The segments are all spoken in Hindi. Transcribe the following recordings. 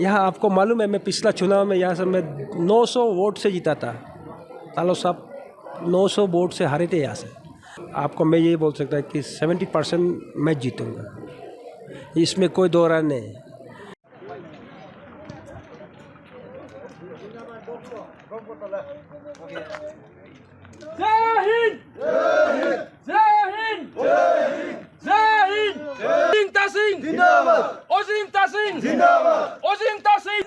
यहाँ आपको मालूम है मैं पिछला चुनाव में यहाँ से मैं 900 वोट से जीता था। तालो साहब 900 वोट से हारे थे यहाँ से। आपको मैं ये बोल सकता कि 70% मैं जीतूँगा, इसमें कोई दो राय नहीं। जय हिंद, जय हिंद, जय हिंद। अजिंता सिंह जिंदाबाद, अजिंता सिंह जिंदाबाद, अजिंता सिंह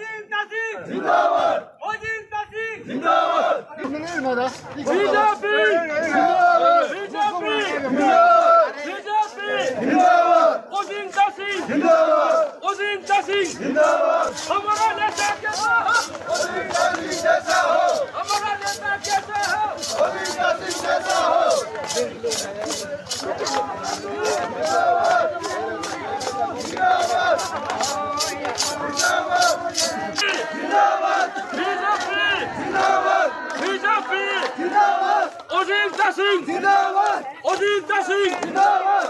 जिंदाबाद, अजिंता सिंह जिंदाबाद। बीजेपी जिंदाबाद, बीजेपी जिंदाबाद, बीजेपी जिंदाबाद, अजिंता सिंह जिंदाबाद, अजिंता सिंह जिंदाबाद। हमारा नेता कैसा हो, अजिंता सिंह जैसा हो। हमारा नेता कैसा हो, अजिंता सिंह जैसा हो। अजिंता सिंह जिंदाबाद, अजिंता सिंह जिंदाबाद,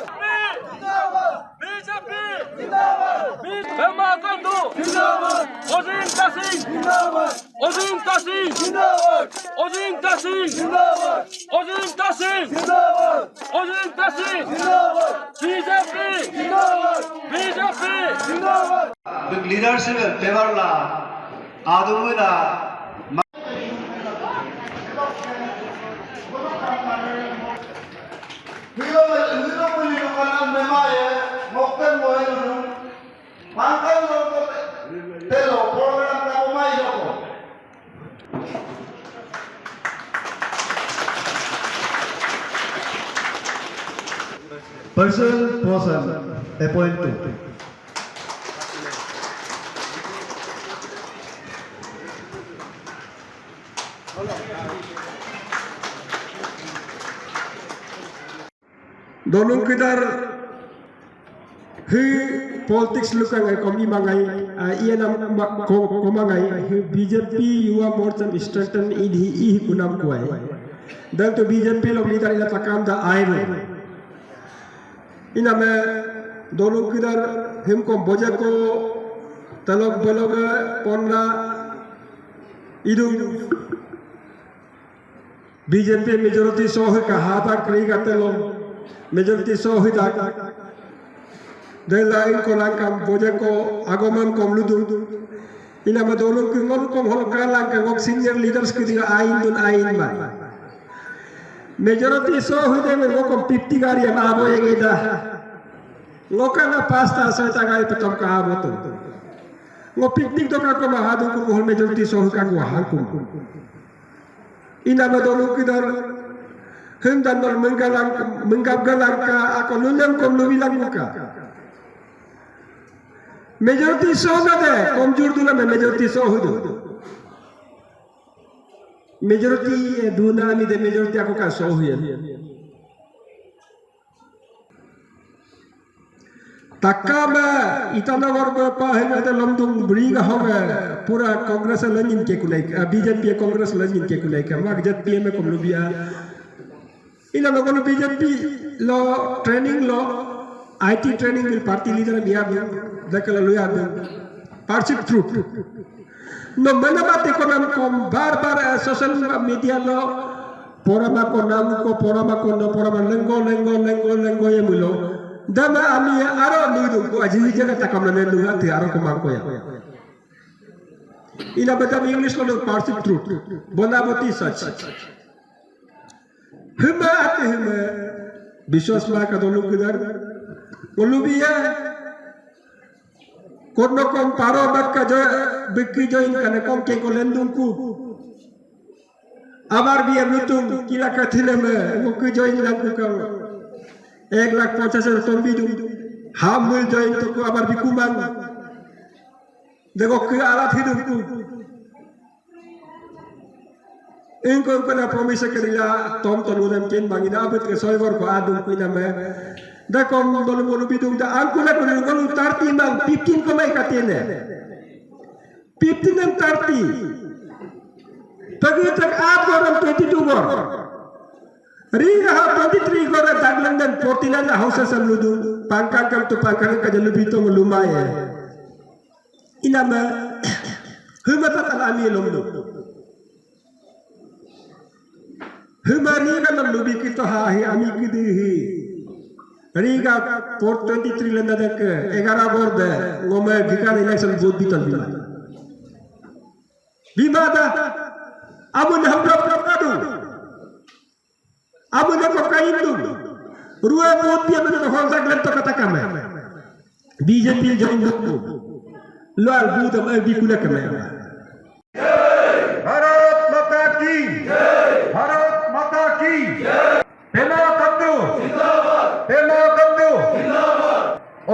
बीजेपी जिंदाबाद, पेमा खांडू जिंदाबाद, अजिंता सिंह जिंदाबाद, अजिंता सिंह जिंदाबाद, अजिंता सिंह जिंदाबाद, अजिंता सिंह जिंदाबाद, अजिंता सिंह जिंदाबाद, बीजेपी जिंदाबाद, बीजेपी जिंदाबाद। लीडरशिप पेवरला आदमुना Person appointed. Donong kedar politics lukangai komi mangai ia nam komangai BJP Yuwa Morcha strengthen i kunam kuai dan to BJP log leader ila takam da aire ina me donong kedar himkom bojako talok bologa ponna idu BJP majority soh ka hata kri gatelo majority sohida delain ko langkam bojako agoman kom ludu ina ma donong ki ngol kom hol kalang ka ngok senior leaders ki diga ain dun ain ma majority sohide me ngokom 50 gari ma abo yegeda ngokana pasta sa tagay patom ka abo to ngo picnic to ka ko ma hadu ko hol majority soh ka ko hakum ina ma donong ki dar hendak menggabgalang ka ako lulang kom lubilang ka majority sohda de komjur dula me majority sohudu majority duna mi de majority ako ka sohuyen takaba itanagor pa hen lomdung briga hoga pura congress lanin ke kulai BJP congress lanin ke kulai ka mag jat PM kom lubia ina logon BJP lo training lo IT training will party leader niya dakala luya partnership through no manabate ko nam kom bar social media lo porama ko nam ko porama lengo yemulo dama ami aro nudu ko ajili jaga takam na nuga ti aro ko man ko ya ina badam English lo partnership through bonaboti such hima ate hima bishwas ma ka dolu kidar olubiya korno kom paro bat ka jo bikki join kane kom ke ko lendung ku abar biya nutung kila ka thile me mukki join lang ku ka 1,50,000 ton biju ham mul join to ku abar bikuman dego ki ala thidung ku इनको ना प्रॉमिस करिला तोम तनुदम केन बांगिना अबत के सोयवर को आदुम कुइना में देखो दोल मोनु बिदुम दा अंकुला को गोलु 30 mang 15 को mai katene 15 and 30 pagi tak आप गरम 22 वर ring ha 23 गर daglandan 49 houses amludu pangkang kam to pangkang ka jalu bito lumaye inama humata alami lomdo humari ga lomdo bikito ha hi ami kidihi riga 423 lenda dak 11 borde ngome gikan election vote bital bimada abu ne hamra adu abu ne ko kaindu ruwe vote dia mena hol saglen to kata kame BJP jeng buku luar budam abi kula kame Bharat माता की भारत माता की पेमा कंदू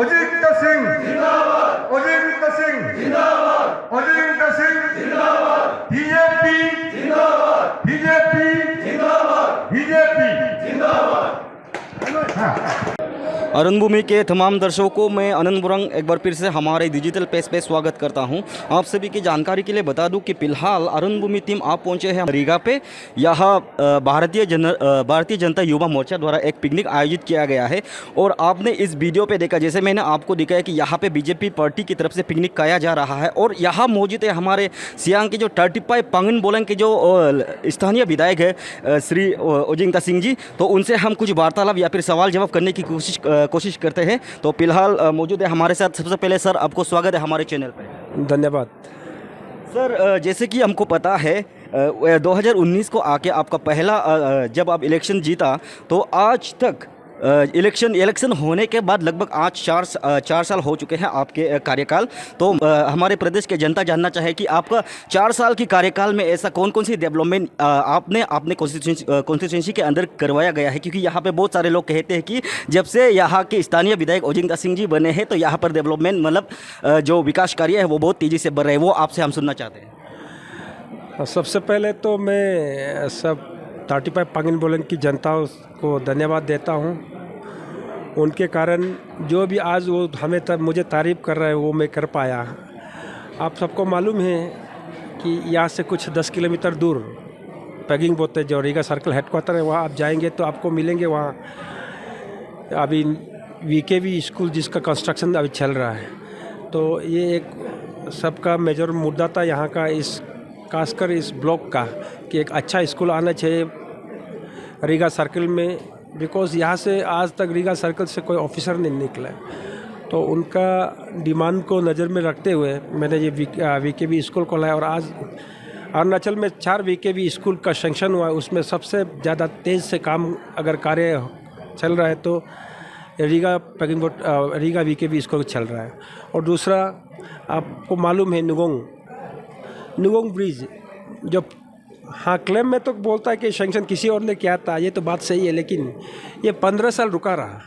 अजित सिंह बीजेपी अरुण भूमि के तमाम दर्शकों को मैं आनंद बुरंग एक बार फिर से हमारे डिजिटल पेज पे स्वागत करता हूं। आप सभी की जानकारी के लिए बता दूं कि फिलहाल अरुण भूमि टीम आप पहुंचे हैं रीगा पे। यहाँ भारतीय जनता युवा मोर्चा द्वारा एक पिकनिक आयोजित किया गया है और आपने इस वीडियो पे देखा, जैसे मैंने आपको दिखाया कि यहाँ पे बीजेपी पार्टी की तरफ से पिकनिक कराया जा रहा है और यहाँ मौजूद है हमारे सियांग के जो 35 पांगिन बोलंग के जो स्थानीय विधायक है श्री ओजिंगता सिंह जी। तो उनसे हम कुछ वार्तालाप या फिर सवाल जवाब करने की कोशिश करते हैं। तो फिलहाल मौजूद है हमारे साथ। सबसे पहले सर आपको स्वागत है हमारे चैनल पे। धन्यवाद सर, जैसे कि हमको पता है 2019 को आके आपका पहला जब आप इलेक्शन जीता तो आज तक इलेक्शन होने के बाद लगभग आज 4 साल हो चुके हैं आपके कार्यकाल। तो हमारे प्रदेश के जनता जानना चाहे कि आपका 4 साल की कार्यकाल में ऐसा कौन कौन सी डेवलपमेंट आपने कॉन्स्टिट्यूंसी के अंदर करवाया गया है, क्योंकि यहाँ पे बहुत सारे लोग कहते हैं कि जब से यहाँ के स्थानीय विधायक ओजिंगता सिंह जी बने हैं तो यहाँ पर डेवलपमेंट मतलब जो विकास कार्य है वो बहुत तेज़ी से बढ़ रहे हैं। वो आपसे हम सुनना चाहते हैं। सबसे पहले तो मैं सब 35 पांगिन बोलन की जनता को धन्यवाद देता हूँ। उनके कारण जो भी आज वो हमें मुझे तारीफ़ कर रहा है वो मैं कर पाया। आप सबको मालूम है कि यहाँ से कुछ 10 किलोमीटर दूर पैगिंग बोते जो रीगा सर्कल हेडक्वार्टर है, वहाँ आप जाएंगे तो आपको मिलेंगे वहाँ अभी वीकेवी स्कूल जिसका कंस्ट्रक्शन अभी चल रहा है। तो ये एक सबका मेजर मुद्दा था यहाँ का, इस खासकर इस ब्लॉक का, कि एक अच्छा स्कूल आना चाहिए रीगा सर्कल में, बिकॉज़ यहाँ से आज तक रीगा सर्कल से कोई ऑफिसर नहीं निकला। तो उनका डिमांड को नज़र में रखते हुए मैंने ये वीकेवी स्कूल को लाया और आज अरुणाचल में 4 वीकेवी स्कूल का सेंक्शन हुआ है। उसमें सबसे ज़्यादा तेज़ से काम अगर कार्य चल रहा है तो रीगा वीकेवी स्कूल चल रहा है। और दूसरा आपको मालूम है नुगोंग ब्रिज, जब हाँ क्लेम में तो बोलता है कि सेंक्शन किसी और ने किया था, ये तो बात सही है, लेकिन ये 15 साल रुका रहा।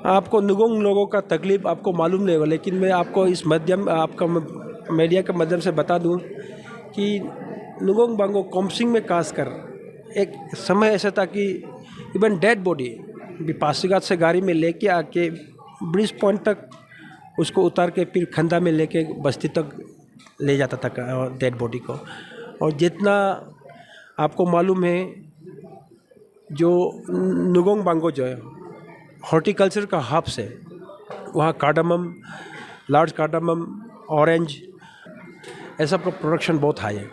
आपको नुगोंग लोगों का तकलीफ़ आपको मालूम नहीं होगा, लेकिन मैं आपको इस आपका मीडिया के माध्यम से बता दूं कि नुगोंग बांगो कोमसिंग में खासकर एक समय ऐसा था कि इवन डेड बॉडी भी पासीघाट से गाड़ी में लेके आके ब्रिज पॉइंट तक उसको उतार के फिर खंदा में लेके बस्ती तक ले जाता था डेड बॉडी को। और जितना आपको मालूम है जो नुगोंग बांगो जो है हॉर्टिकल्चर का हब से, वहाँ कार्डामम, लार्ज कार्डामम, ऑरेंज ऐसा प्रोडक्शन बहुत हाई है,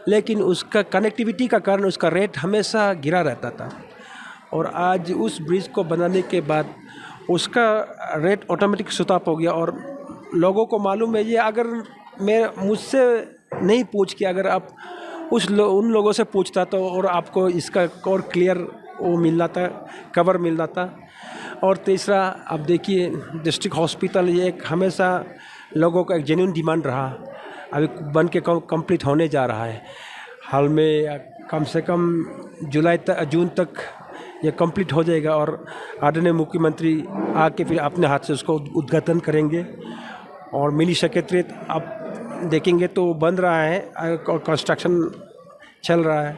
लेकिन उसका कनेक्टिविटी का कारण उसका रेट हमेशा गिरा रहता था। और आज उस ब्रिज को बनाने के बाद उसका रेट ऑटोमेटिक सुताप हो गया। और लोगों को मालूम है ये, अगर मैं मुझसे नहीं पूछ के अगर आप उन लोगों से पूछता तो और आपको इसका और क्लियर वो मिलना था, कवर मिलना था। और तीसरा आप देखिए डिस्ट्रिक्ट हॉस्पिटल, ये एक हमेशा लोगों का एक जेन्युइन डिमांड रहा, अभी बन के कंप्लीट होने जा रहा है। हाल में कम से कम जून तक ये कंप्लीट हो जाएगा और आदरणीय मुख्यमंत्री आके फिर अपने हाथ से उसको उद्घाटन करेंगे। और मिनी सेक्रेटरीट आप देखेंगे तो बन रहा है और कंस्ट्रक्शन चल रहा है।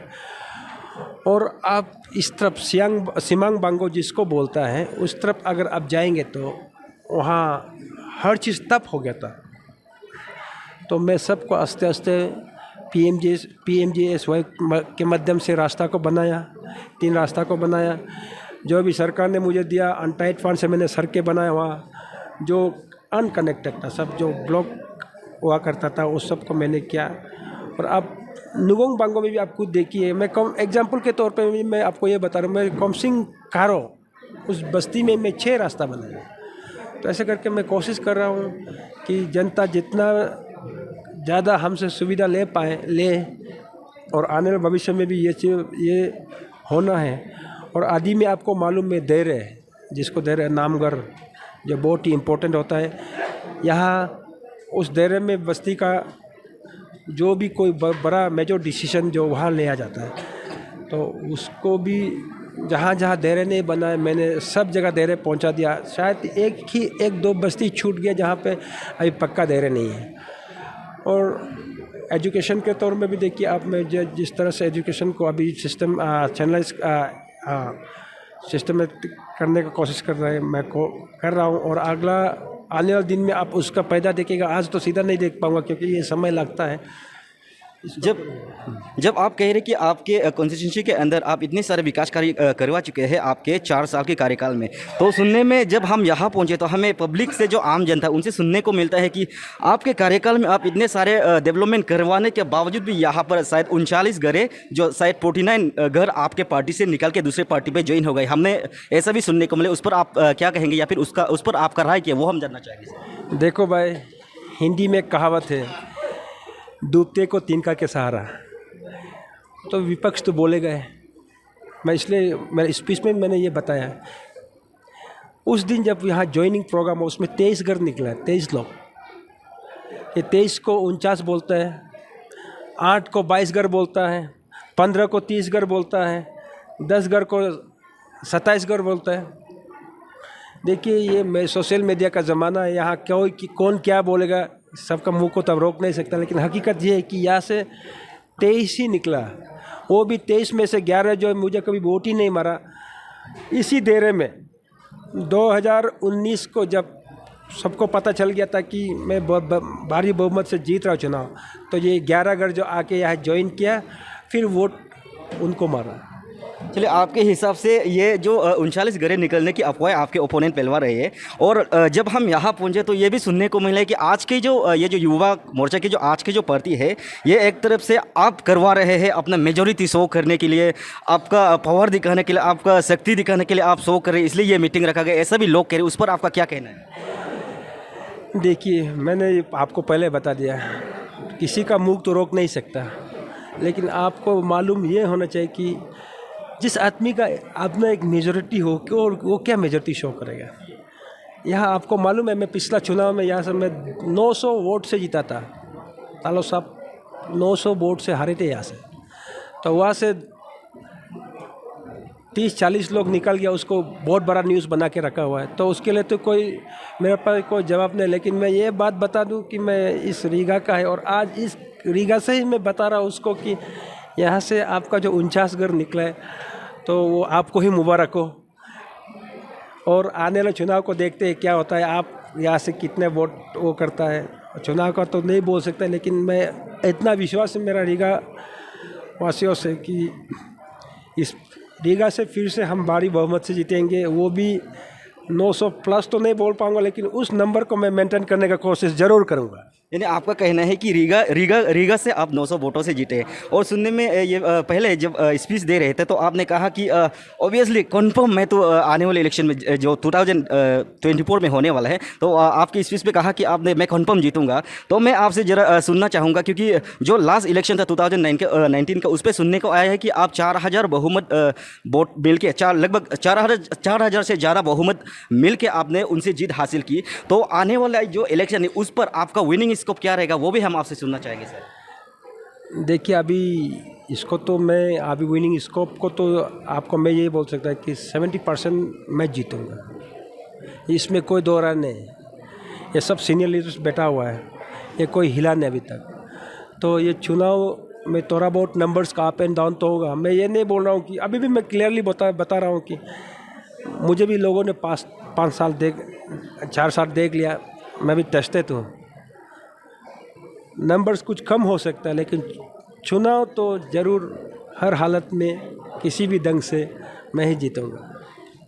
और आप इस तरफ सिमांग बांगो जिसको बोलता है, उस तरफ अगर आप जाएंगे तो वहाँ हर चीज़ तप हो गया था। तो मैं सबको आस्ते आस्ते PMGSY के माध्यम से रास्ता को बनाया, 3 रास्ता को बनाया। जो भी सरकार ने मुझे दिया अनटाइड फंड से मैंने सड़कें बनाया, वहाँ जो अनकनेक्टेड था, सब जो ब्लॉक हुआ करता था उस सब को मैंने किया। और अब नुगोंग बांगो में भी आप खुद देखिए, मैं कम एग्जांपल के तौर पे भी मैं आपको ये बता रहा हूँ, मैं कॉमसिंग कारो उस बस्ती में मैं 6 रास्ता बनाया। तो ऐसे करके मैं कोशिश कर रहा हूँ कि जनता जितना ज़्यादा हमसे सुविधा ले और आने वाले भविष्य में भी ये होना है। और आदि में आपको मालूम है देरे, जिसको देरे नामगर, जो बहुत ही इम्पोर्टेंट होता है यहाँ। उस देरे में बस्ती का जो भी कोई बड़ा मेजर डिसीजन जो वहाँ लिया जाता है, तो उसको भी जहाँ जहाँ देरे नहीं बना है मैंने सब जगह देरे पहुँचा दिया। शायद एक दो बस्ती छूट गया जहाँ पे अभी पक्का देरे नहीं है। और एजुकेशन के तौर में भी देखिए आप, मैं जिस तरह से एजुकेशन को अभी सिस्टम चैनलाइज सिस्टमेटिक करने का कोशिश कर रहा हूँ। और अगला आने वाले दिन में आप उसका पैदा देखेगा। आज तो सीधा नहीं देख पाऊँगा क्योंकि ये समय लगता है। जब आप कह रहे कि आपके कॉन्स्टिट्यूंसी के अंदर आप इतने सारे विकास कार्य करवा चुके हैं आपके 4 साल के कार्यकाल में, तो सुनने में जब हम यहाँ पहुँचे तो हमें पब्लिक से, जो आम जनता, उनसे सुनने को मिलता है कि आपके कार्यकाल में आप इतने सारे डेवलपमेंट करवाने के बावजूद भी यहाँ पर शायद 39 घरे, जो शायद 49 घर आपके पार्टी से निकल के दूसरे पार्टी पर ज्वाइन हो गए। हमने ऐसा भी सुनने को मिले, उस पर आप क्या कहेंगे या फिर उस पर आपका राय क्या, वो हम जानना चाहेंगे। देखो भाई, हिंदी में कहावत है, डूबते को तिनका के सहारा। तो विपक्ष तो बोले गए, मैं इसलिए मेरे स्पीच में मैंने ये बताया। उस दिन जब यहाँ ज्वाइनिंग प्रोग्राम हो उसमें 23 घर निकला है, 23 लोग। ये 23 को 49 बोलता है, 8 को 22 घर बोलता है, 15 को 30 घर बोलता है, 10 घर को 27 घर बोलता है। देखिए ये मैं सोशल मीडिया का ज़माना है, यहाँ कौन क्या बोलेगा सबका मुंह को तब रोक नहीं सकता। लेकिन हकीकत ये है कि यहाँ से 23 ही निकला, वो भी 23 में से 11 जो मुझे कभी वोट ही नहीं मारा। इसी देरे में 2019 को जब सबको पता चल गया था कि मैं भारी बहुमत से जीत रहा चुनाव, तो ये 11 घर जो आके यहाँ ज्वाइन किया, फिर वोट उनको मारा। चलिए, आपके हिसाब से ये जो 39 घरे निकलने की अफवाह आपके ओपोनेंट फैलवा रहे हैं, और जब हम यहाँ पहुँचे तो ये भी सुनने को मिला है कि आज के जो ये जो युवा मोर्चा की जो आज की जो भर्ती है, ये एक तरफ से आप करवा रहे हैं अपना मेजोरिटी शो करने के लिए, आपका पावर दिखाने के लिए, आपका शक्ति दिखाने के लिए आप शो कर रहे हैं, इसलिए ये मीटिंग रखा गया, ऐसा भी लोग कह रहे हैं। उस पर आपका क्या कहना है? देखिए, मैंने आपको पहले बता दिया, किसी का मुँह तो रोक नहीं सकता, लेकिन आपको मालूम ये होना चाहिए कि जिस आदमी का अपना एक मेजॉरिटी हो और वो क्या मेजॉरिटी शो करेगा। यहाँ आपको मालूम है, मैं पिछला चुनाव में यहाँ से मैं 900 वोट से जीता था। तालो साहब 900 वोट से हारे थे यहाँ से। तो वहाँ से 30-40 लोग निकल गया, उसको बहुत बड़ा न्यूज़ बना के रखा हुआ है। तो उसके लिए तो मेरे पास कोई जवाब नहीं। लेकिन मैं ये बात बता दूँ कि मैं इस रीगा का है, और आज इस रीगा से ही मैं बता रहा हूँ उसको कि यहाँ से आपका जो 49 घर निकला है, तो वो आपको ही मुबारक हो। और आने वाले चुनाव को देखते हैं क्या होता है, आप यहाँ से कितने वोट वो करता है। चुनाव का तो नहीं बोल सकता, लेकिन मैं इतना विश्वास है मेरा रीगा वासियों से कि इस रीगा से फिर से हम भारी बहुमत से जीतेंगे। वो भी 900 प्लस तो नहीं बोल पाऊँगा, लेकिन उस नंबर को मैं मेंटेन करने का कोशिश ज़रूर करूँगा। यानी आपका कहना है कि रीगा से आप 900 वोटों से जीते। और सुनने में ये पहले जब स्पीच दे रहे थे तो आपने कहा कि ऑब्वियसली कन्फर्म मैं तो आने वाले इलेक्शन में जो 2024 में होने वाला है, तो आपकी स्पीच पे कहा कि मैं कन्फर्म जीतूंगा। तो मैं आपसे ज़रा सुनना चाहूँगा, क्योंकि जो लास्ट इलेक्शन था 2019 का, उस पर सुनने को आया है कि आप 4000 बहुमत वोट मिल के लगभग 4000 से ज़्यादा बहुमत मिल के आपने उनसे जीत हासिल की। तो आने वाला जो इलेक्शन है उस पर आपका विनिंग स्कोप क्या रहेगा, वो भी हम आपसे सुनना चाहेंगे सर। देखिए, अभी इसको तो मैं अभी विनिंग स्कोप को तो आपको मैं ये बोल सकता है कि 70% मैं जीतूंगा, इसमें कोई दो राय नहीं। ये सब सीनियर लीडर्स बैठा हुआ है, ये कोई हिला नहीं अभी तक। तो ये चुनाव में थोड़ा बहुत नंबर्स का अप एंड डाउन तो होगा। मैं ये नहीं बोल रहा हूँ कि अभी भी मैं क्लियरली बता रहा हूँ कि मुझे भी लोगों ने 4 साल देख लिया, मैं भी टेस्टेड हूँ। नंबर्स कुछ कम हो सकता है, लेकिन चुनाव तो ज़रूर हर हालत में किसी भी ढंग से मैं ही जीतूँगा।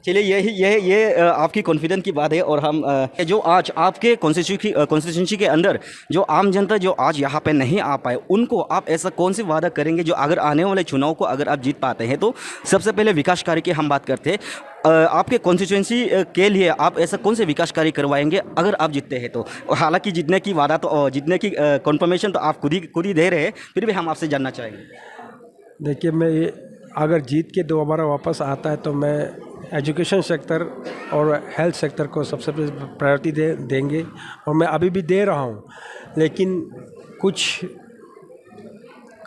चलिए ये आपकी कॉन्फिडेंस की बात है। और हम जो आज आपके कॉन्स्टिट्यूंसी के अंदर जो आम जनता जो आज यहाँ पे नहीं आ पाए, उनको आप ऐसा कौन सी वादा करेंगे जो अगर आने वाले चुनाव को अगर आप जीत पाते हैं? तो सबसे पहले विकास कार्य की हम बात करते हैं। आपके कॉन्स्टिट्यूंसी के लिए आप ऐसा कौन से विकास कार्य करवाएंगे अगर आप जीतते हैं तो? हालांकि जीतने की वादा तो जीतने की कन्फर्मेशन तो आप खुद ही दे रहे हैं, फिर भी हम आपसे जानना चाहेंगे। देखिए, मैं अगर जीत के दोबारा वापस आता है तो मैं एजुकेशन सेक्टर और हेल्थ सेक्टर को सबसे पहले प्रायोरिटी देंगे, और मैं अभी भी दे रहा हूँ। लेकिन कुछ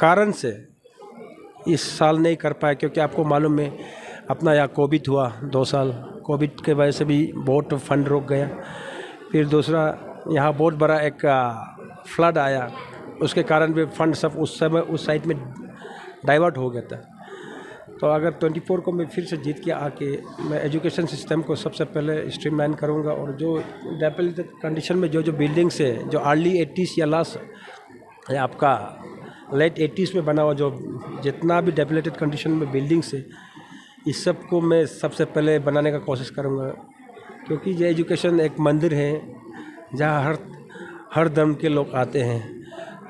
कारण से इस साल नहीं कर पाया, क्योंकि आपको मालूम है अपना यहाँ कोविड हुआ 2 साल, कोविड के वजह से भी बहुत फंड रुक गया। फिर दूसरा यहाँ बहुत बड़ा एक फ्लड आया, उसके कारण भी फंड सब उस समय उस साइड में डाइवर्ट हो गया था। तो अगर 24 को मैं फिर से जीत के आके मैं एजुकेशन सिस्टम को सबसे पहले स्ट्रीमलाइन करूँगा, और जो डेवलप्ड कंडीशन में जो बिल्डिंग्स है, जो अर्ली 80s या लास्ट आपका लेट 80s में बना हुआ जो जितना भी डेवलप्ड कंडीशन में बिल्डिंग्स है, इस सब को मैं सबसे पहले बनाने का कोशिश करूँगा। क्योंकि ये एजुकेशन एक मंदिर है जहाँ हर धर्म के लोग आते हैं,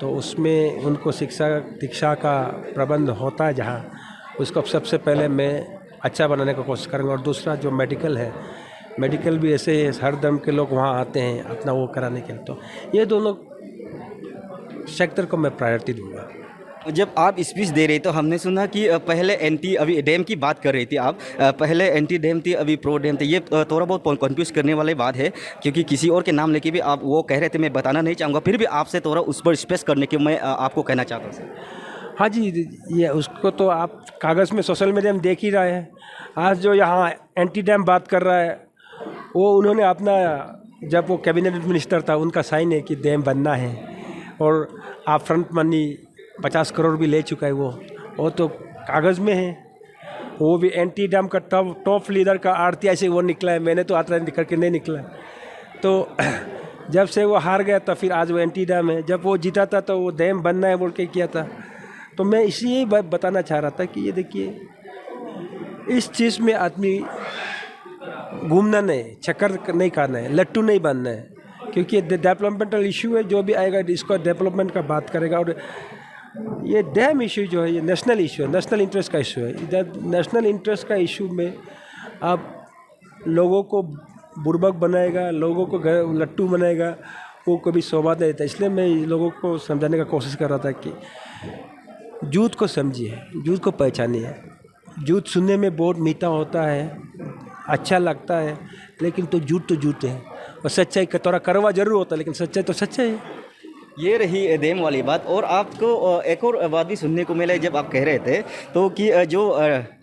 तो उसमें उनको शिक्षा का प्रबंध होता है जहाँ, उसको सबसे पहले मैं अच्छा बनाने का कोशिश करूँगा। और दूसरा जो मेडिकल है, मेडिकल भी ऐसे हर धर्म के लोग वहाँ आते हैं अपना वो कराने के लिए, तो ये दोनों सेक्टर को मैं प्रायोरिटी दूँगा। जब आप स्पीच दे रहे तो हमने सुना कि पहले एंटी अभी डैम की बात कर रही थी आप, पहले एंटी डैम थी अभी प्रो डैम थी। ये थोड़ा बहुत कंफ्यूज करने वाली बात है, क्योंकि किसी और के नाम लेके भी आप वो कह रहे थे, मैं बताना नहीं चाहूँगा, फिर भी आपसे थोड़ा उस पर स्पेस करने के मैं आपको कहना चाहता हूँ सर। हाँ जी, ये उसको तो आप कागज़ में सोशल मीडिया में देख ही रहे हैं। आज जो यहाँ एंटी डैम बात कर रहा है, वो उन्होंने अपना, जब वो कैबिनेट मिनिस्टर था, उनका साइन है कि डैम बनना है, और आप फ्रंट मनी 50 करोड़ भी ले चुका है वो तो कागज़ में है। वो भी एंटी डैम का टॉप लीडर का आरती ऐसे वो निकला है, मैंने तो आता करके नहीं निकला। तो जब से वो हार गया तो फिर आज वो एंटी डैम है, जब वो जीता था तो वो डैम बनना है बोल के किया था। तो मैं इसलिए बताना चाह रहा था कि ये देखिए, इस चीज़ में आदमी घूमना नहीं, चक्कर नहीं करना है, लट्टू नहीं बनना है, क्योंकि डेवलपमेंटल इशू है। जो भी आएगा इसको डेवलपमेंट का बात करेगा, और ये डैम इशू जो है ये नेशनल इशू है, नेशनल इंटरेस्ट का इशू है। इधर नेशनल इंटरेस्ट का इशू में आप लोगों को बुर्बक बनाएगा, लोगों को लट्टू बनाएगा, वो कभी शोभा नहीं देता। इसलिए मैं लोगों को समझाने का कोशिश कर रहा था कि जूत को समझिए, जूत को पहचानिए। जूत सुनने में बहुत मीठा होता है, अच्छा लगता है, लेकिन तो जूत है, और सच्चाई का थोड़ा कड़वा जरूर होता है, लेकिन सच्चाई तो सच्चाई है। ये रही डैम वाली बात। और आपको एक और बात भी सुनने को मिला जब आप कह रहे थे तो कि जो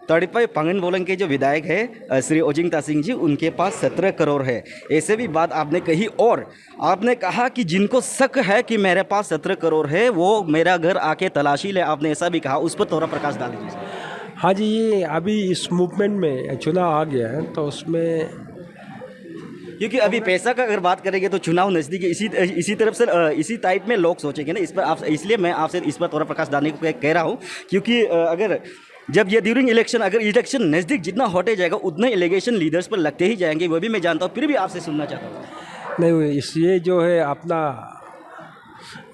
तड़िपाई पांगन बोलंग के जो विधायक है श्री ओजिंग तासिंग जी, उनके पास 17 करोड़ है, ऐसे भी बात आपने कही। और आपने कहा कि जिनको शक है कि मेरे पास 17 करोड़ है वो मेरा घर आके तलाशी ले, आपने ऐसा भी कहा, उस पर थोड़ा प्रकाश डाल दीजिए। हाँ जी, ये अभी इस मूवमेंट में चुनाव आ गया है, तो उसमें क्योंकि अभी पैसा का अगर बात करेंगे तो चुनाव नज़दीक है, इसी तरफ से इसी टाइप में लोग सोचेंगे ना इस पर। आप इसलिए मैं आपसे इस पर थोड़ा प्रकाश डालने को कह रहा हूँ, क्योंकि अगर जब ये ड्यूरिंग इलेक्शन, अगर इलेक्शन नज़दीक जितना होते जाएगा उतने एलिगेशन लीडर्स पर लगते ही जाएंगे, वो भी मैं जानता हूँ, फिर भी आपसे सुनना चाहता हूँ। नहीं, इसलिए जो है अपना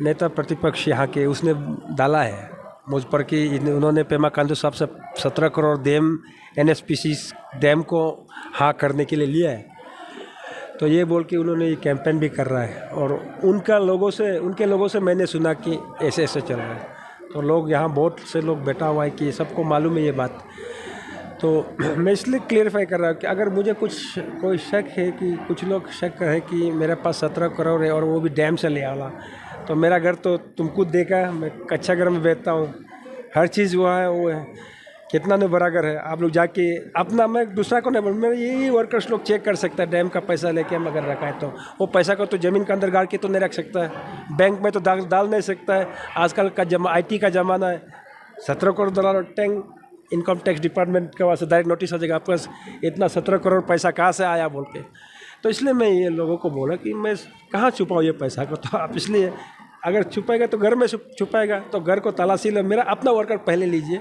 नेता प्रतिपक्ष यहाँ के उसने डाला है मुझ पर कि उन्होंने पेमा खांडू साहब से 17 करोड़ डैम NSPC डैम को हाँ करने के लिए लिया है। तो ये बोल के उन्होंने ये कैंपेन भी कर रहा है, और उनके लोगों से मैंने सुना कि ऐसे ऐसे चल रहा है। तो लोग यहाँ बहुत से लोग बैठा हुआ है कि सबको मालूम है ये बात। तो मैं इसलिए क्लियरिफाई कर रहा हूँ कि अगर मुझे कोई शक है कि कुछ लोग शक है कि मेरे पास 17 करोड़ है और वो भी डैम से ले आला, तो मेरा घर तो तुम खुद देखा, मैं कच्चा घर में बैठता हूँ, हर चीज़ वो है, कितना न बड़ा घर है। आप लोग जाके अपना, मैं दूसरा को नहीं बोल, मैं यही वर्कर्स लोग चेक कर सकता है, डैम का पैसा लेके हम अगर रखा है तो वो पैसा को तो ज़मीन के अंदर गाड़ के तो नहीं रख सकता है, बैंक में तो डाल नहीं सकता है। आजकल का IT का ज़माना है, 17 crore dollar tank income tax department के वहाँ से डायरेक्ट नोटिस आ जाएगा, आपके पास इतना 17 करोड़ पैसा कहाँ से आया बोल के। तो इसलिए मैं ये लोगों को बोला कि मैं कहाँ छुपाऊँ ये पैसा को, तो आप इसलिए अगर छुपाएगा तो घर में छुपाएगा, तो घर को तलाशी लो। मेरा अपना वर्कर पहले लीजिए,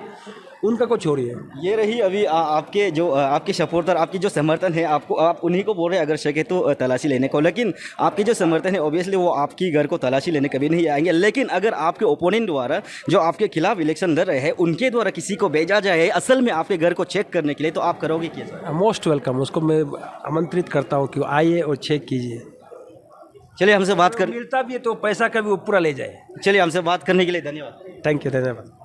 उनका को छोड़िए। ये रही अभी आपके जो आपके सपोर्टर, आपकी जो समर्थन है, आपको आप उन्हीं को बोल रहे हैं अगर सके तो तलाशी लेने को, लेकिन आपके जो समर्थन है ऑब्वियसली वो आपकी घर को तलाशी लेने कभी नहीं आएंगे। लेकिन अगर आपके ओपोनेंट द्वारा जो आपके खिलाफ इलेक्शन लड़ रहे हैं उनके द्वारा किसी को भेजा जाए असल में आपके घर को चेक करने के लिए, तो आप करोगे क्या? मोस्ट वेलकम, उसको मैं आमंत्रित करता हूँ कि आइए और चेक कीजिए। चलिए हमसे बात कर मिलता भी है तो पैसा का भी वो पूरा ले जाए। चलिए हमसे बात करने के लिए धन्यवाद। थैंक यू, धन्यवाद।